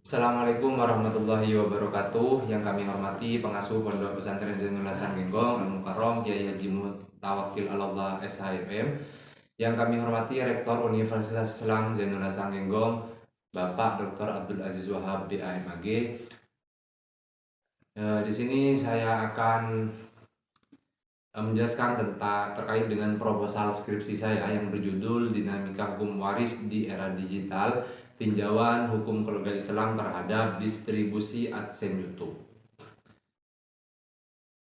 Assalamualaikum warahmatullahi wabarakatuh. Yang kami hormati pengasuh Pondok Pesantren Zainul Hasan Genggong Al Mukarrom Kiai Haji Mutawakil Allah SHMM. Yang kami hormati Rektor Universitas Islam Zainul Hasan Genggong Bapak Dr. Abdul Aziz Wahab BAMAG. Di sini saya akan menjelaskan terkait dengan proposal skripsi saya yang berjudul Dinamika Hukum Waris di Era Digital, Tinjauan Hukum Keluarga Islam terhadap Distribusi AdSense YouTube.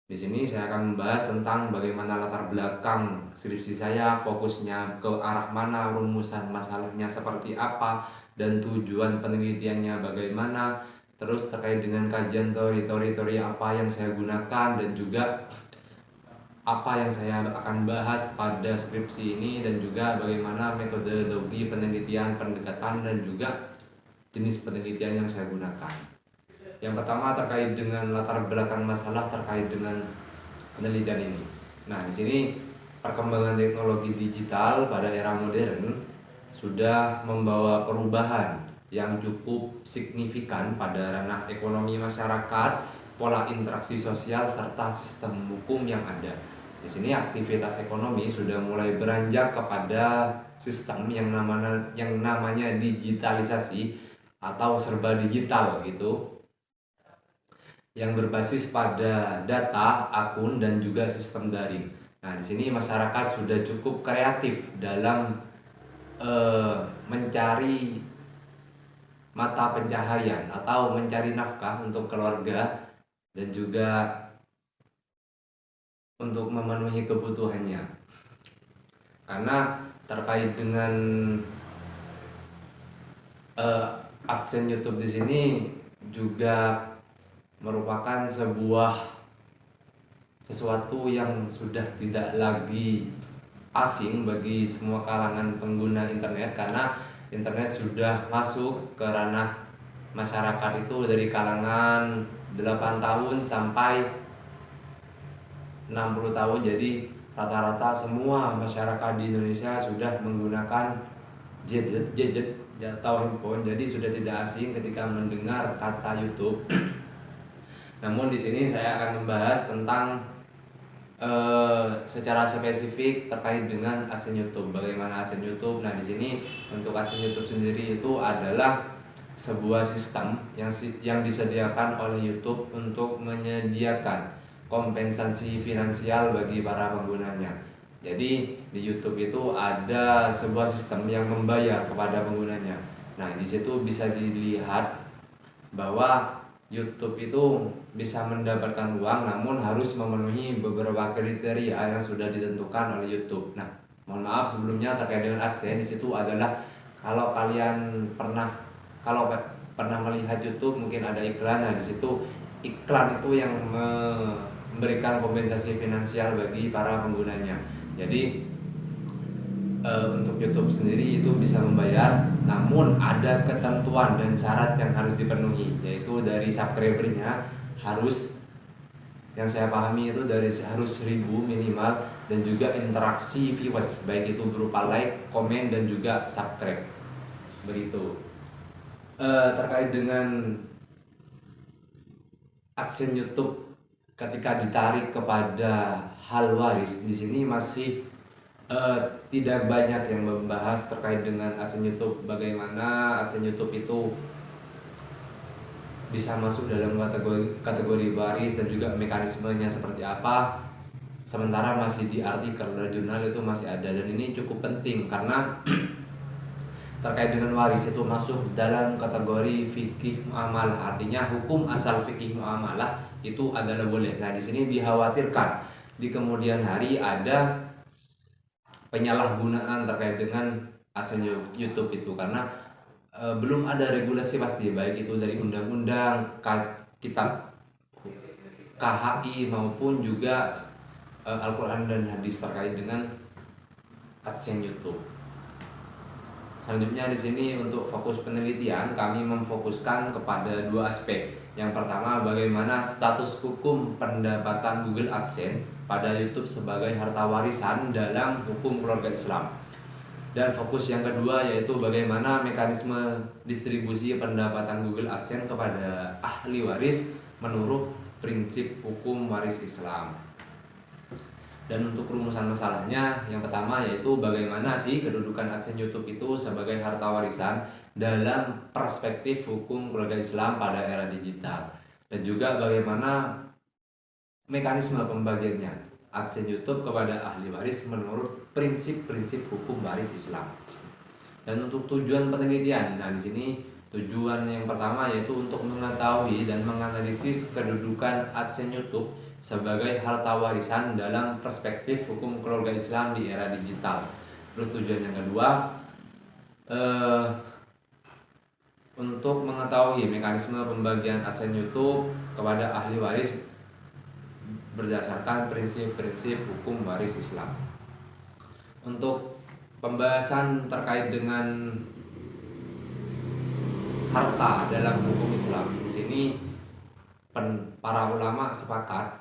Di sini saya akan membahas tentang bagaimana latar belakang skripsi saya, fokusnya ke arah mana, rumusan masalahnya seperti apa, dan tujuan penelitiannya bagaimana, terus terkait dengan kajian teori-teori apa yang saya gunakan, dan juga apa yang saya akan bahas pada skripsi ini, dan juga bagaimana metodologi penelitian, pendekatan, dan juga jenis penelitian yang saya gunakan. Yang pertama terkait dengan latar belakang masalah terkait dengan penelitian ini. Nah, di sini perkembangan teknologi digital pada era modern sudah membawa perubahan yang cukup signifikan pada ranah ekonomi masyarakat, pola interaksi sosial, serta sistem hukum yang ada. Di sini aktivitas ekonomi sudah mulai beranjak kepada sistem yang namanya digitalisasi atau serba digital gitu, yang berbasis pada data, akun, dan juga sistem daring. Nah, di sini masyarakat sudah cukup kreatif dalam mencari mata pencaharian atau mencari nafkah untuk keluarga dan juga untuk memenuhi kebutuhannya. Karena terkait dengan AdSense YouTube di sini juga merupakan sesuatu yang sudah tidak lagi asing bagi semua kalangan pengguna internet, karena internet sudah masuk ke ranah masyarakat itu dari kalangan 8 tahun sampai 60 tahun. Jadi rata-rata semua masyarakat di Indonesia sudah menggunakan gadget atau handphone, jadi sudah tidak asing ketika mendengar kata YouTube. Namun di sini saya akan membahas tentang secara spesifik terkait dengan AdSense YouTube. Bagaimana AdSense YouTube? Nah, di sini untuk AdSense YouTube sendiri itu adalah sebuah sistem yang disediakan oleh YouTube untuk menyediakan kompensasi finansial bagi para penggunanya. Jadi di YouTube itu ada sebuah sistem yang membayar kepada penggunanya. Nah, di situ bisa dilihat bahwa YouTube itu bisa mendapatkan uang, namun harus memenuhi beberapa kriteria yang sudah ditentukan oleh YouTube. Nah, mohon maaf sebelumnya terkait dengan AdSense, di situ adalah kalau kalian pernah melihat YouTube mungkin ada iklan. Nah, di situ iklan itu yang memberikan kompensasi finansial bagi para penggunanya. Jadi untuk YouTube sendiri itu bisa membayar, namun ada ketentuan dan syarat yang harus dipenuhi, yaitu dari subscribernya harus, yang saya pahami itu harus 1000 minimal, dan juga interaksi viewers baik itu berupa like, komen, dan juga subscribe. Begitu. Terkait dengan AdSense YouTube ketika ditarik kepada hal waris, di sini masih tidak banyak yang membahas terkait dengan AdSense YouTube, bagaimana AdSense YouTube itu bisa masuk dalam kategori waris dan juga mekanismenya seperti apa. Sementara masih di artikel jurnal itu masih ada, dan ini cukup penting karena terkait dengan waris itu masuk dalam kategori fikih muamalah, artinya hukum asal fikih muamalah itu adalah boleh. Nah, di sini dikhawatirkan di kemudian hari ada penyalahgunaan terkait dengan AdSense YouTube itu, karena belum ada regulasi pasti, baik itu dari undang-undang, kitab KHI maupun juga Al-Quran dan hadis terkait dengan AdSense YouTube. Selanjutnya di sini untuk fokus penelitian kami memfokuskan kepada 2 aspek. Yang pertama, bagaimana status hukum pendapatan Google AdSense pada YouTube sebagai harta warisan dalam hukum keluarga Islam. Dan fokus yang kedua yaitu bagaimana mekanisme distribusi pendapatan Google AdSense kepada ahli waris menurut prinsip hukum waris Islam. Dan untuk rumusan masalahnya, yang pertama yaitu bagaimana sih kedudukan AdSense YouTube itu sebagai harta warisan dalam perspektif hukum keluarga Islam pada era digital. Dan juga bagaimana mekanisme pembagiannya AdSense YouTube kepada ahli waris menurut prinsip-prinsip hukum waris Islam. Dan untuk tujuan penelitian, nah di sini tujuan yang pertama yaitu untuk mengetahui dan menganalisis kedudukan AdSense YouTube sebagai harta warisan dalam perspektif hukum keluarga Islam di era digital. Terus tujuan yang kedua untuk mengetahui mekanisme pembagian AdSense YouTube kepada ahli waris berdasarkan prinsip-prinsip hukum waris Islam. Untuk pembahasan terkait dengan harta dalam hukum Islam, di sini para ulama sepakat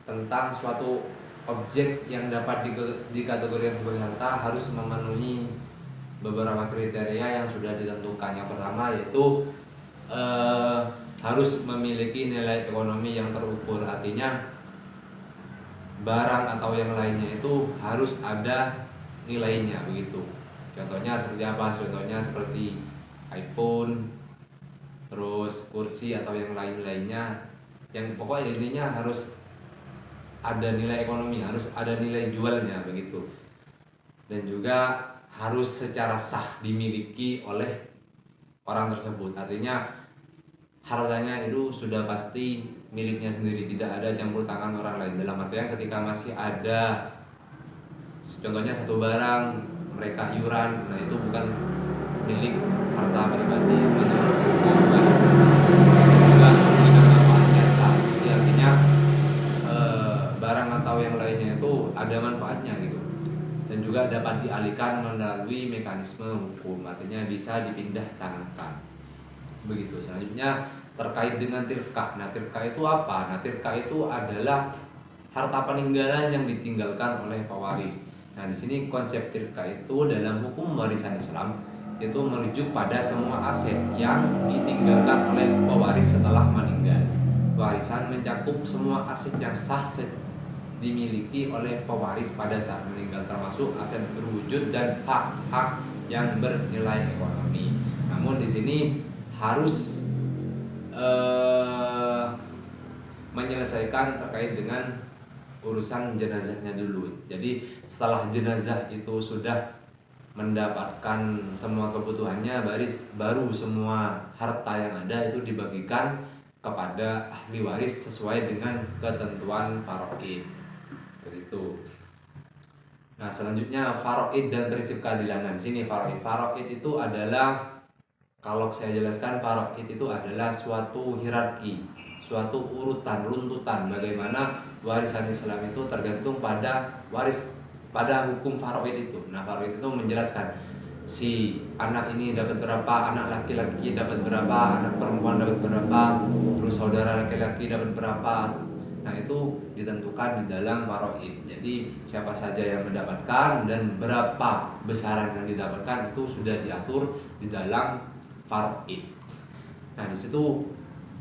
tentang suatu objek yang dapat dikategorikan sebagai harta harus memenuhi beberapa kriteria yang sudah ditentukan. Yang pertama yaitu harus memiliki nilai ekonomi yang terukur, artinya barang atau yang lainnya itu harus ada nilainya begitu. Contohnya seperti apa? Contohnya seperti iPhone, terus kursi atau yang lain-lainnya, yang pokoknya intinya harus ada nilai ekonomi, harus ada nilai jualnya begitu. Dan juga harus secara sah dimiliki oleh orang tersebut, artinya hartanya itu sudah pasti miliknya sendiri, tidak ada campur tangan orang lain. Dalam artian ketika masih ada contohnya satu barang mereka iuran, nah itu bukan milik harta pribadi menurut hukum waris Islam. Juga dengan manfaatnya, jadi artinya barang atau yang lainnya itu ada manfaatnya gitu, dan juga dapat dialihkan melalui mekanisme hukum, artinya bisa dipindah tangankan begitu. Selanjutnya terkait dengan tirkah. Nah, tirkah itu apa? Nah, tirkah itu adalah harta peninggalan yang ditinggalkan oleh pewaris. Nah, di sini konsep tirkah itu dalam hukum warisan Islam itu merujuk pada semua aset yang ditinggalkan oleh pewaris setelah meninggal. Warisan mencakup semua aset yang sah dimiliki oleh pewaris pada saat meninggal, termasuk aset berwujud dan hak-hak yang bernilai ekonomi. Namun di sini harus menyelesaikan terkait dengan urusan jenazahnya dulu. Jadi setelah jenazah itu sudah mendapatkan semua kebutuhannya, baru semua harta yang ada itu dibagikan kepada ahli waris sesuai dengan ketentuan faraid. Begitu. Nah, selanjutnya faraid dan prinsip keadilan. Nah, di sini faraid itu adalah, kalau saya jelaskan, faraid itu adalah suatu hierarki, suatu urutan, runtutan bagaimana warisan Islam itu tergantung pada hukum faraid itu. Nah, faraid itu menjelaskan si anak ini dapat berapa, anak laki-laki dapat berapa, anak perempuan dapat berapa, terus saudara laki-laki dapat berapa. Nah, itu ditentukan di dalam faraid. Jadi siapa saja yang mendapatkan dan berapa besaran yang didapatkan itu sudah diatur di dalam faraid. Nah, di situ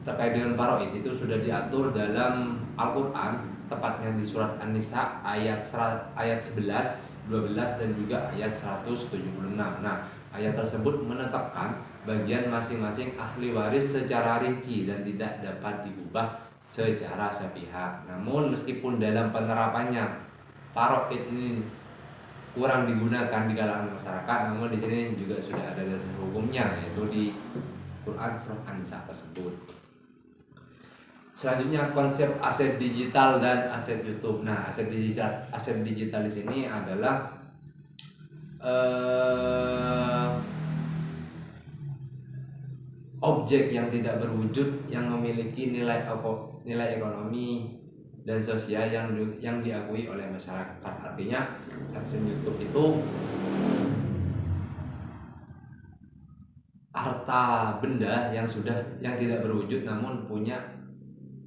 terkait dengan faraid itu sudah diatur dalam Al-Qur'an, tepatnya di surat An-Nisa ayat 11, 12 dan juga ayat 176. Nah, ayat tersebut menetapkan bagian masing-masing ahli waris secara rinci dan tidak dapat diubah secara sepihak. Namun meskipun dalam penerapannya faraid ini kurang digunakan di kalangan masyarakat, namun di sini juga sudah ada dasar hukumnya, yaitu di Quran surat An-Nisa tersebut. Selanjutnya konsep aset digital dan aset YouTube. Nah, aset digital di sini adalah objek yang tidak berwujud yang memiliki nilai ekonomi dan sosial yang diakui oleh masyarakat. Artinya AdSense YouTube itu harta benda yang tidak berwujud namun punya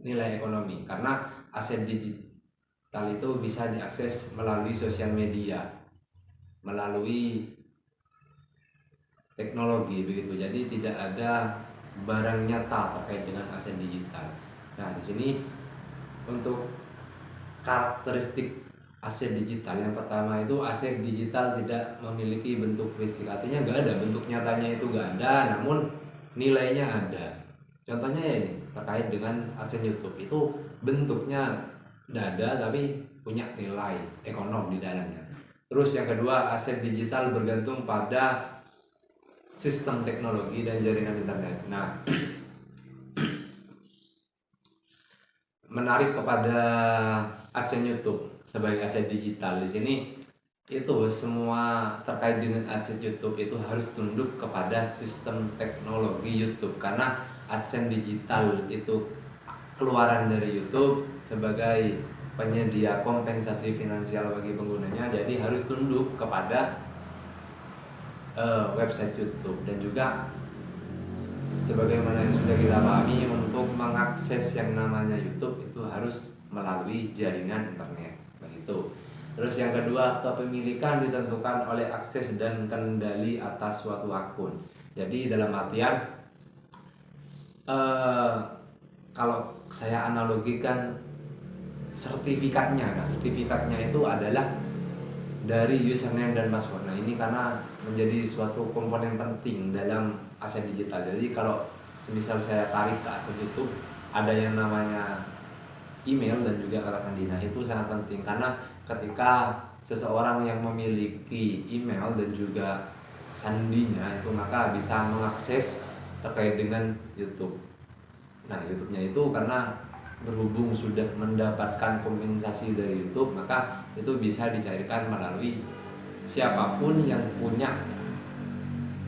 nilai ekonomi, karena aset digital itu bisa diakses melalui sosial media. melalui teknologi begitu. Jadi tidak ada barang nyata terkait dengan aset digital. Nah, di sini untuk karakteristik aset digital yang pertama itu aset digital tidak memiliki bentuk fisik, artinya nggak ada bentuk nyatanya, itu nggak ada, namun nilainya ada. Contohnya ya ini terkait dengan aset YouTube, itu bentuknya nggak ada tapi punya nilai ekonom di dalamnya. Terus yang kedua, aset digital bergantung pada sistem teknologi dan jaringan internet. Nah, menarik kepada aksen YouTube sebagai aset digital di sini itu semua terkait dengan aset YouTube itu harus tunduk kepada sistem teknologi YouTube, karena adsense digital itu keluaran dari YouTube sebagai penyedia kompensasi finansial bagi penggunanya, jadi harus tunduk kepada website YouTube. Dan juga sebagaimana yang sudah kita pahami, untuk mengakses yang namanya YouTube itu harus melalui jaringan internet begitu. Terus yang kedua, kepemilikan ditentukan oleh akses dan kendali atas suatu akun. Jadi dalam artian kalau saya analogikan sertifikatnya, nah sertifikatnya itu adalah dari username dan password. Nah ini karena menjadi suatu komponen penting dalam aset digital. Jadi kalau semisal saya tarik ke akses YouTube, ada yang namanya email dan juga kata sandi. Nah itu sangat penting, karena ketika seseorang yang memiliki email dan juga sandinya itu, maka bisa mengakses terkait dengan YouTube. Nah YouTube-nya itu karena berhubung sudah mendapatkan kompensasi dari YouTube, maka itu bisa dicarikan melalui siapapun yang punya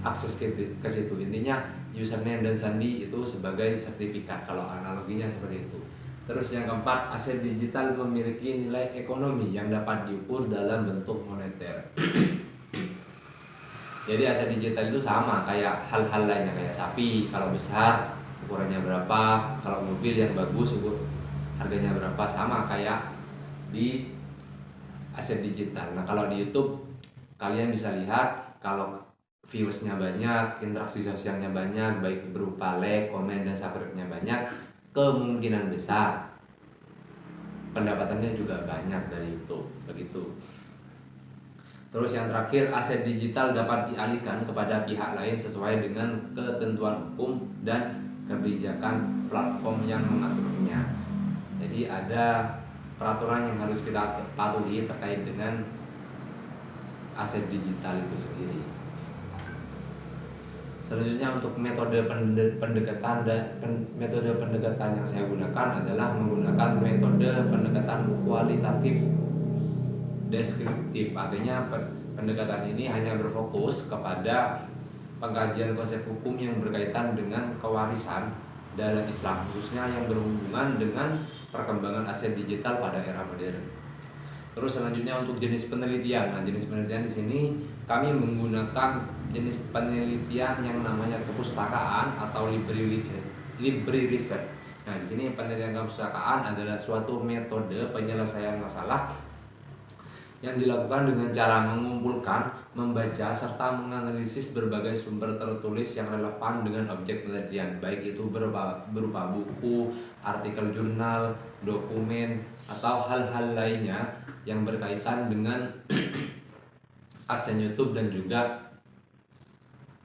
akses ke situ. Intinya username dan sandi itu sebagai sertifikat, kalau analoginya seperti itu. Terus yang keempat, aset digital memiliki nilai ekonomi yang dapat diukur dalam bentuk moneter. Jadi aset digital itu sama kayak hal-hal lainnya, kayak sapi, kalau besar ukurannya berapa, kalau mobil yang bagus harganya berapa, sama kayak di aset digital. Nah kalau di YouTube kalian bisa lihat, kalau viewersnya banyak, interaksi sosialnya banyak, baik berupa like, komen, dan subscribe-nya banyak, kemungkinan besar pendapatannya juga banyak dari YouTube begitu. Terus yang terakhir, aset digital dapat dialihkan kepada pihak lain sesuai dengan ketentuan hukum dan kebijakan platform yang mengaturnya. Jadi ada peraturan yang harus kita patuhi terkait dengan aset digital itu sendiri. Selanjutnya, untuk metode pendekatan yang saya gunakan adalah menggunakan metode pendekatan kualitatif deskriptif. Artinya pendekatan ini hanya berfokus kepada pengkajian konsep hukum yang berkaitan dengan kewarisan dalam Islam, khususnya yang berhubungan dengan perkembangan aset digital pada era modern. Terus selanjutnya untuk jenis penelitian. Nah, jenis penelitian di sini kami menggunakan jenis penelitian yang namanya kepustakaan atau library research. Nah, di sini penelitian kepustakaan adalah suatu metode penyelesaian masalah yang dilakukan dengan cara mengumpulkan, membaca, serta menganalisis berbagai sumber tertulis yang relevan dengan objek penelitian, baik itu berupa buku, artikel jurnal, dokumen, atau hal-hal lainnya yang berkaitan dengan adsense YouTube dan juga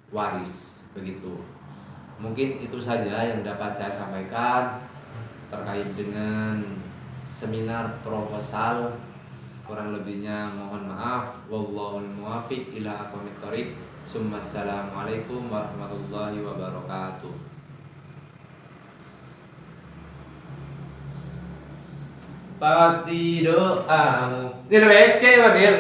waris begitu. Mungkin itu saja yang dapat saya sampaikan terkait dengan seminar proposal. Kurang lebihnya mohon maaf. Wallahul muwaffiq ila aqwamit thoriq. Assalamualaikum warahmatullahi wabarakatuh. Pasti doamu. Ini lebih Pak Gil.